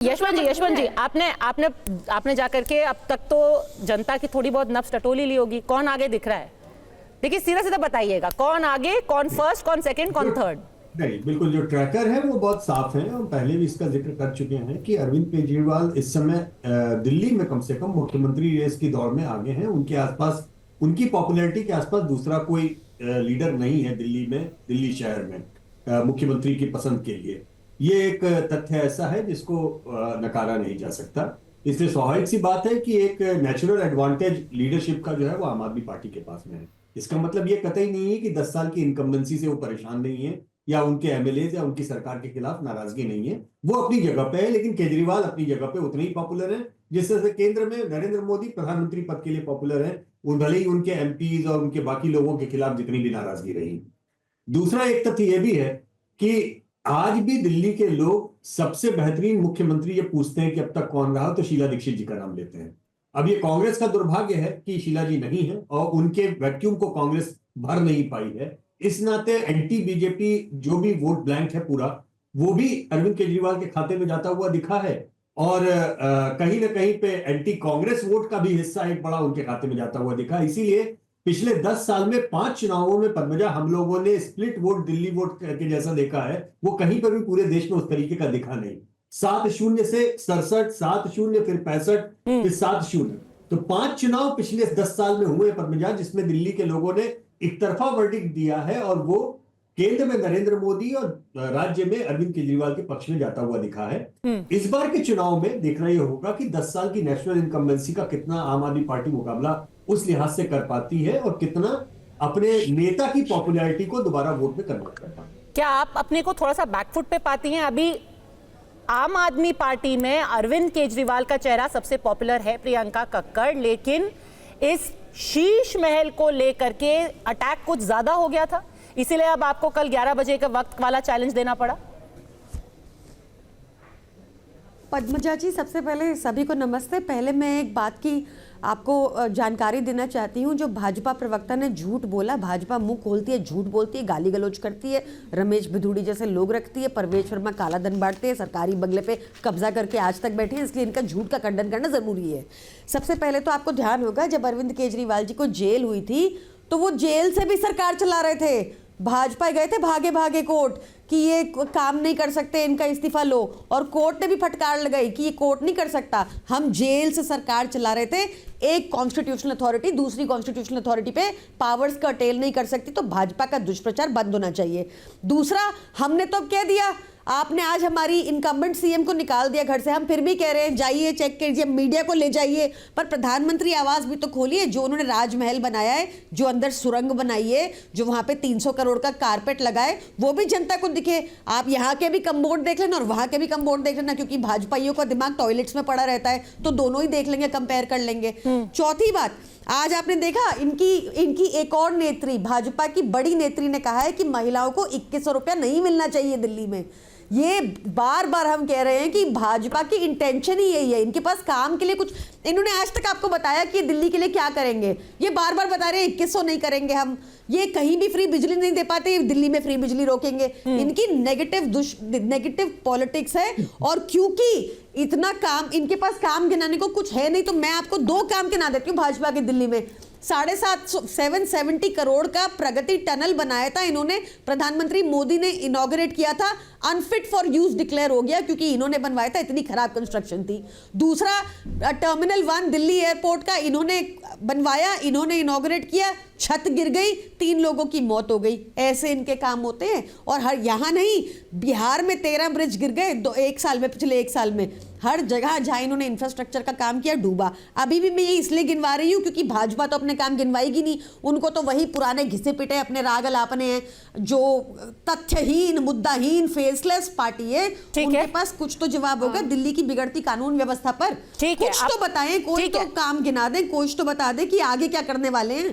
यशवंत जी, आपने आपने आपने जाकर के अब तक तो जनता की थोड़ी बहुत नब्ज टटोली ली होगी। कौन आगे दिख रहा है? देखिए, सीधा सीधा बताइएगा, कौन आगे, कौन फर्स्ट, कौन सेकंड, कौन थर्ड? नहीं, बिल्कुल जो ट्रैकर है वो बहुत साफ है और पहले भी इसका जिक्र कर चुके हैं कि अरविंद केजरीवाल इस समय दिल्ली में कम से कम मुख्यमंत्री रेस की दौड़ में आगे हैं। उनके आसपास, उनकी पॉपुलैरिटी के आसपास दूसरा कोई लीडर नहीं है दिल्ली में, दिल्ली शहर में मुख्यमंत्री की पसंद के लिए। ये एक तथ्य ऐसा है जिसको नकारा नहीं जा सकता। इसलिए स्वाभाविक सी बात है कि एक नेचुरल एडवांटेज लीडरशिप का जो है वो आम आदमी पार्टी के पास में है। इसका मतलब ये कतई नहीं है कि 10 साल की इनकम्बेंसी से वो परेशान नहीं है या उनके एमएलए या उनकी सरकार के खिलाफ नाराजगी नहीं है। वो अपनी जगह पे है, लेकिन केजरीवाल अपनी जगह पे उतने ही पॉपुलर है जिस तरह से केंद्र में नरेंद्र मोदी प्रधानमंत्री पद के लिए पॉपुलर है। वो भले ही उनके एमपीज और उनके बाकी लोगों के खिलाफ जितनी भी नाराजगी रही। दूसरा एक तथ्य यह भी है कि आज भी दिल्ली के लोग सबसे बेहतरीन मुख्यमंत्री ये पूछते हैं कि अब तक कौन रहा, तो शीला दीक्षित जी का नाम लेते हैं। अब ये कांग्रेस का दुर्भाग्य है कि शीला जी नहीं है और उनके वैक्यूम को कांग्रेस भर नहीं पाई है। इस नाते एंटी बीजेपी जो भी वोट ब्लैंक है पूरा, वो भी अरविंद केजरीवाल के खाते में जाता हुआ दिखा है और कहीं ना कहीं पे एंटी कांग्रेस वोट का भी हिस्सा एक बड़ा उनके खाते में जाता हुआ दिखा। इसीलिए पिछले 10 साल में 5 चुनावों में पद्मजा हम लोगों ने स्प्लिट वोट, दिल्ली वोट के जैसा देखा है। वो कहीं पर भी पूरे देश में उस तरीके का दिखा नहीं। 7-0 से 67, 7-0 फिर 65, फिर 7-0। तो 5 चुनाव पिछले 10 साल में हुए पद्मजा, जिसमें दिल्ली के लोगों ने एक तरफा वर्डिक्ट दिया है और वो केंद्र में नरेंद्र मोदी और राज्य में अरविंद केजरीवाल के पक्ष में जाता हुआ दिखा है। इस बार के चुनाव में देखना यह होगा कि 10 साल की नेशनल इनकम्बेंसी का कितना आम आदमी पार्टी मुकाबला उस लिहाज से कर पाती है और कितना अपने नेता की पॉपुलैरिटी को दोबारा वोट में कन्वर्ट कर पाती है। क्या आप अपने को थोड़ा सा बैकफुट पे पाती हैं? अभी आम आदमी पार्टी में अरविंद केजरीवाल का चेहरा सबसे पॉपुलर है, प्रियंका कक्कड़, लेकिन इस शीश महल को लेकर के अटैक कुछ ज्यादा हो गया था, इसीलिए अब आपको कल 11 बजे का वक्त वाला चैलेंज देना पड़ा। पद्मजा जी, सबसे पहले सभी को नमस्ते। पहले मैं एक बात की आपको जानकारी देना चाहती हूँ। जो भाजपा प्रवक्ता ने झूठ बोला, भाजपा मुंह खोलती है, झूठ बोलती है, गाली गलौज करती है, रमेश भिदुड़ी जैसे लोग रखती है, परवेश वर्मा काला धन बांटते हैं, सरकारी बंगले पे कब्जा करके आज तक बैठे हैं, इसलिए इनका झूठ का खंडन करना जरूरी है। सबसे पहले तो आपको ध्यान होगा, जब अरविंद केजरीवाल जी को जेल हुई थी तो वो जेल से भी सरकार चला रहे थे। भाजपा गए थे भागे भागे कोर्ट कि ये काम नहीं कर सकते, इनका इस्तीफा लो, और कोर्ट ने भी फटकार लगाई कि ये कोर्ट नहीं कर सकता। हम जेल से सरकार चला रहे थे। एक कॉन्स्टिट्यूशनल अथॉरिटी दूसरी कॉन्स्टिट्यूशनल अथॉरिटी पे पावर्स का अटेल नहीं कर सकती, तो भाजपा का दुष्प्रचार बंद होना चाहिए। दूसरा, हमने तो अब कह दिया, आपने आज हमारी इनकम्बेंट सीएम को निकाल दिया घर से। हम फिर भी कह रहे हैं जाइए चेक कीजिए, मीडिया को ले जाइए, पर प्रधानमंत्री आवास भी तो खोलिए। जो उन्होंने राजमहल बनाया है, जो अंदर सुरंग बनाई है, जो वहां पे 300 करोड़ का कारपेट लगाए, वो भी जनता को दिखे। आप यहाँ के भी कम बोर्ड देख लेना और वहां के भी कम बोर्ड देख लेना, क्योंकि भाजपाइयों का दिमाग टॉयलेट्स में पड़ा रहता है, तो दोनों ही देख लेंगे, कंपेयर कर लेंगे। चौथी बात, आज आपने देखा इनकी एक और नेत्री, भाजपा की बड़ी नेत्री ने कहा है कि महिलाओं को 2100 रुपया नहीं मिलना चाहिए दिल्ली में। ये बार बार हम कह रहे हैं कि भाजपा की इंटेंशन ही यही है। इनके पास काम के लिए कुछ, इन्होंने आज तक आपको बताया कि दिल्ली के लिए क्या करेंगे। ये बार बार बता रहे हैं 2100 नहीं करेंगे हम, ये कहीं भी फ्री बिजली नहीं दे पाते, दिल्ली में फ्री बिजली रोकेंगे। इनकी नेगेटिव पॉलिटिक्स है। और क्योंकि इतना काम, इनके पास काम गिनाने को कुछ है नहीं, तो मैं आपको 2 काम गिना देती हूँ भाजपा के दिल्ली में। 770 करोड़ का प्रगति टनल बनाया था इन्होंने, प्रधानमंत्री मोदी ने इनॉग्रेट किया था, अनफिट फॉर यूज डिक्लेयर हो गया क्योंकि इन्होंने बनवाया था, इतनी खराब कंस्ट्रक्शन थी। दूसरा, टर्मिनल 1 दिल्ली एयरपोर्ट का इन्होंने बनवाया, इन्होंने इनॉग्रेट किया, छत गिर गई, 3 लोगों की मौत हो गई। ऐसे इनके काम होते हैं। और हर यहाँ नहीं, बिहार में 13 ब्रिज गिर गए पिछले 1 साल में। हर जगह जहां इन्होंने इंफ्रास्ट्रक्चर का काम किया, डूबा। अभी भी मैं ये इसलिए गिनवा रही हूँ क्योंकि भाजपा तो अपने काम गिनवाएगी नहीं, उनको तो वही पुराने घिसे पिटे अपने राग अलापने हैं, जो तथ्यहीन, मुद्दाहीन, फेसलेस पार्टी है। उनके पास कुछ तो जवाब होगा दिल्ली की बिगड़ती कानून व्यवस्था पर। कुछ तो बताएं, कोई तो काम गिना दें, कुछ तो बता दें कि आगे क्या करने वाले हैं।